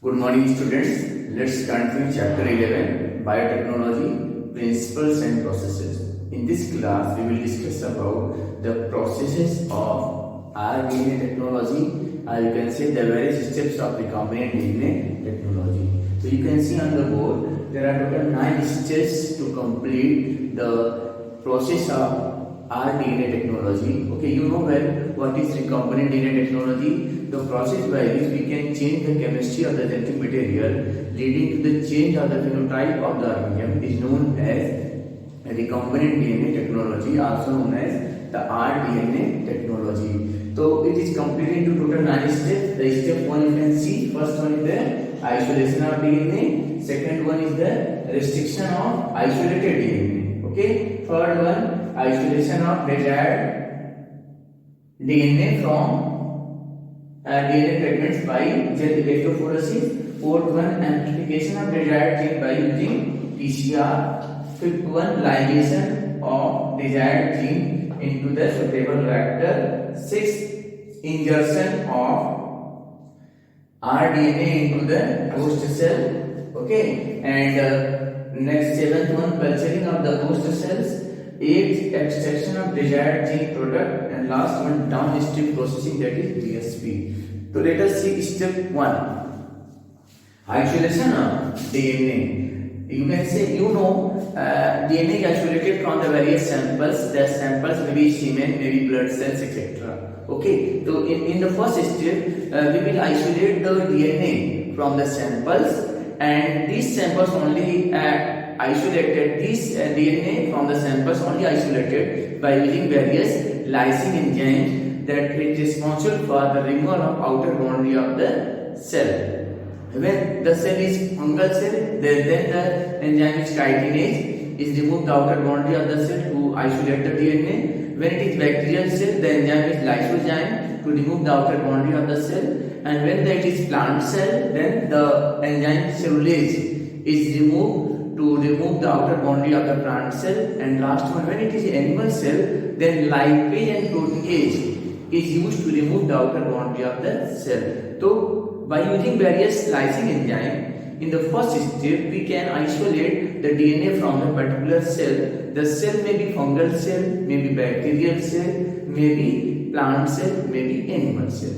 Good morning, students. Let's continue chapter 11, Biotechnology, Principles and Processes. In this class, we will discuss about the processes of RNA technology, or you can say the various steps of recombinant DNA technology. So you can see on the board, there are total 9 steps to complete the process of rDNA technology. Okay, you know well what is recombinant DNA technology. The process by which we can change the chemistry of the genetic material leading to the change of the phenotype of the organism is known as recombinant DNA technology, also known as the rDNA technology. So it is completed into total 9 steps. The step 1 you can see, first one is the isolation of DNA, second one is the restriction of isolated DNA. Okay, third one, isolation of desired DNA from DNA fragments by gel electrophoresis. Fourth one, amplification of desired gene by using PCR. Fifth one, ligation of desired gene into the suitable reactor. Sixth, insertion of rDNA into the host cell. Okay, and next seventh one, culturing of the host cells. Eighth, extraction of desired gene product, and last one, downstream processing, that is DSP. So let us see step 1, isolation of DNA. You can say, DNA is isolated from the various samples. The samples may be semen, maybe blood cells, etc. Okay, so in the first step, we will isolate the DNA from the samples, and these samples only isolated, this DNA from the samples only isolated by using various lysing enzymes that is responsible for the removal of outer boundary of the cell. When the cell is fungal cell, then the enzyme is chitinase is remove the outer boundary of the cell to isolate the DNA. When it is bacterial cell, the enzyme is lysozyme to remove the outer boundary of the cell. And when it is plant cell, then the enzyme cellulase is removed to remove the outer boundary of the plant cell. And last one, when it is animal cell, then lipase and protease is used to remove the outer boundary of the cell. So by using various lysing enzyme, in the first step we can isolate the DNA from a particular cell. The cell may be fungal cell, may be bacterial cell, may be plant cell, may be animal cell.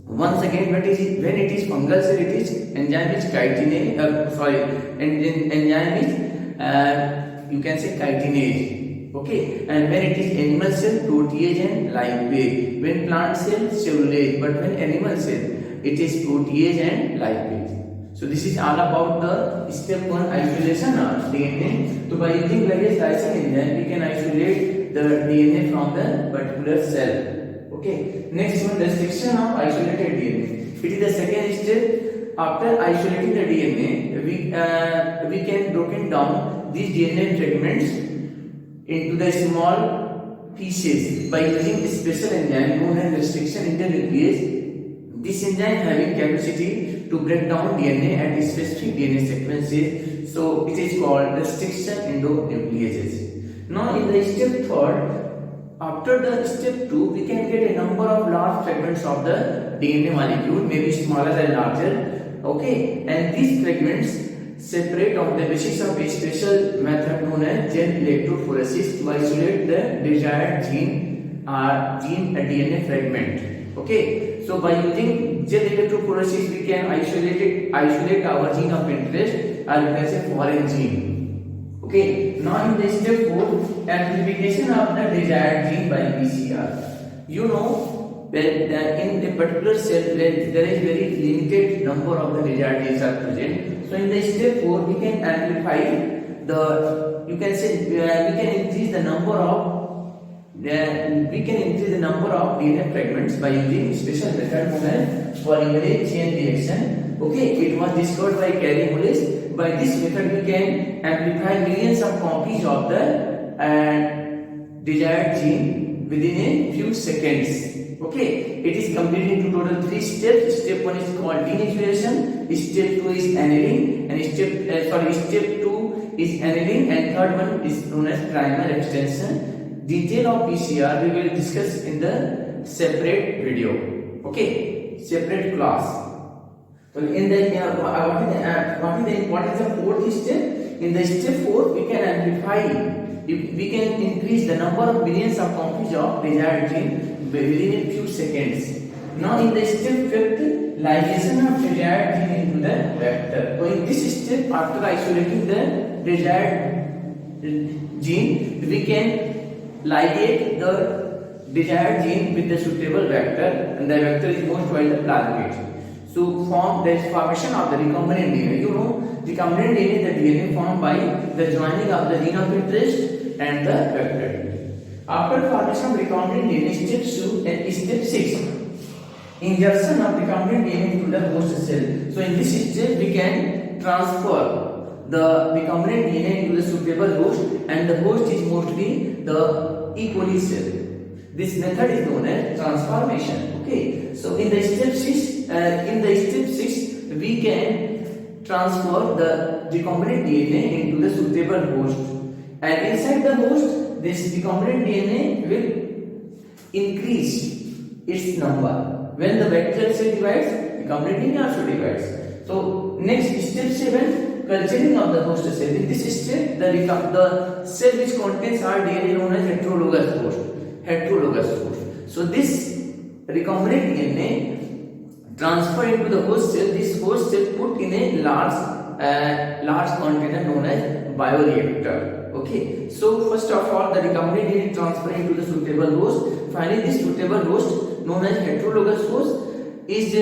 Once again, when it is fungal cell, it is enzyme is chitinase. Enzyme is you can say chitinase. Okay, and when it is animal cell, protease and lipase. When plant cell, cellulase. But when animal cell, it is protease and lipase. So this is all about the step 1, isolation of DNA. So by using various lysing enzymes, we can isolate the DNA from the particular cell. Okay, next one, restriction of isolated DNA. It is the second step. After isolating the DNA, we can broken down these DNA fragments into the small pieces by using a special enzyme known as restriction internuclease. This enzyme having capacity to break down DNA at specific DNA sequences, so it is called restriction endonucleases. Now in the step 3, after the step 2, we can get a number of large fragments of the DNA molecule, maybe smaller and larger. Okay, and these fragments separate on the basis of a special method known as gel electrophoresis to isolate the desired gene DNA fragment. Okay, so by using gel electrophoresis, we can isolate our gene of interest, or you can say foreign gene. Okay, now in the step 4, amplification of the desired gene by PCR. You know that in a particular cell there is very limited number of the desired genes are present. So in the step 4, we can amplify the, you can say we can increase the number of DNA fragments by using special method known as polymerase chain reaction. Okay, it was discovered by Carey Mullis. By this method, we can amplify millions of copies of the desired gene within a few seconds. Okay, it is completed into total 3 steps. Step 1 is called denaturation, step 2 is annealing, and step 2 is annealing, and third one is known as primer extension. Detail of PCR we will discuss in the separate video. Okay, separate class. So in the what is the fourth step? In the step 4, we can amplify. We can increase the number of billions of copies of desired gene within a few seconds. Now in the step 5th, ligation of desired gene into the vector. So in this step, after isolating the desired gene, we can ligate the desired gene with the suitable vector, and the vector is most widely plasmid. So form the formation of the recombinant DNA. You know, recombinant DNA is the DNA formed by the joining of the gene of interest and the vector DNA. After formation of recombinant DNA, step 6, insertion of recombinant DNA into the host cell. So in this step, we can transfer the recombinant DNA into the suitable host, and the host is mostly the E. coli cell. This method is known as transformation. Okay. So in the step 6, we can transfer the recombinant DNA into the suitable host, and inside the host, this recombinant DNA will increase its number. When the bacterial cell divides, recombinant DNA also divides. So next, step 7, culturing of the host cell. In this step, the cell which contains our DNA known as heterologous host. So this recombinant DNA transfer into the host cell. This host cell put in a large container known as bioreactor. Okay. So first of all, the recombinant DNA transfer into the suitable host. Finally, this suitable host known as heterologous host is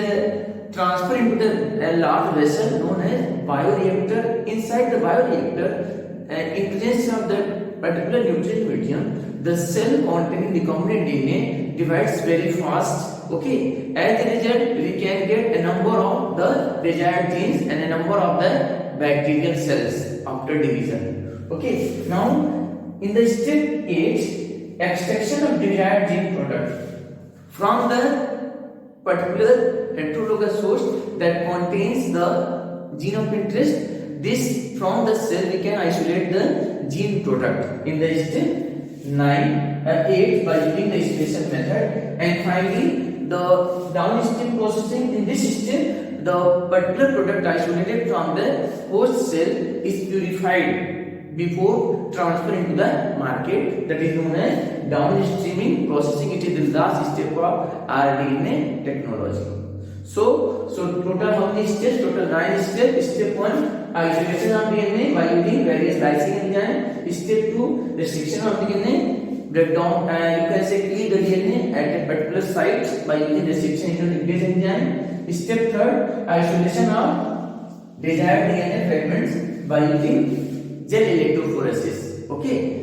transferred into the large vessel known as bioreactor. Inside the bioreactor, in presence of the particular nutrient medium, the cell containing recombinant DNA divides very fast. Okay, as a result, we can get a number of the desired genes and a number of the bacterial cells after division. Okay, now in the step 8, extraction of desired gene product from the particular heterologous host that contains the gene of interest. This from the cell we can isolate the gene product in the step 8 by using the isolation method, and finally the downstream processing. In this step, the particular product isolated from the host cell is purified before transferring to the market. That is known as downstreaming processing. It is the last step of rDNA technology. So total how many steps? Total 9 steps. Step 1, isolation of DNA by using various lysing enzyme. Step 2, restriction of DNA. Breakdown, you can say cleave the DNA at a particular site by using restriction inhibitase enzyme. Step 3, isolation of desired DNA fragments by using gel electrophoresis. Okay.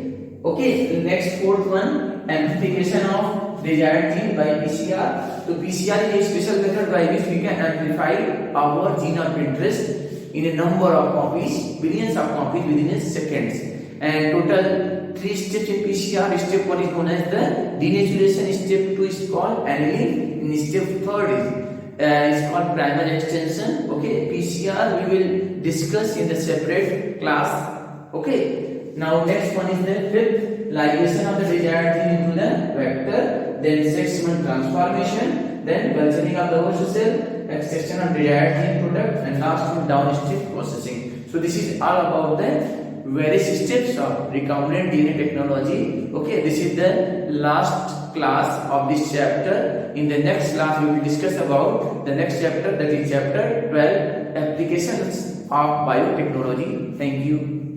Next, 4th one, amplification of desired gene by PCR. So PCR is a special method by which we can amplify our gene of interest in a number of copies, billions of copies within a seconds. And total 3 steps in PCR. Step 1 is known as the denaturation. Step 2 is called annealing. In step 3 is called primer extension. Okay, PCR we will discuss in the separate class. Okay. Now next one is the 5th, ligation of the desired gene into the vector. Then 6th one, transformation. Then culturing of the host cell, extraction of desired gene product, and last one, downstream processing. So this is all about the various steps of recombinant DNA technology. Okay, this is the last class of this chapter. In the next class, we will discuss about the next chapter, that is chapter 12, applications of biotechnology. Thank you.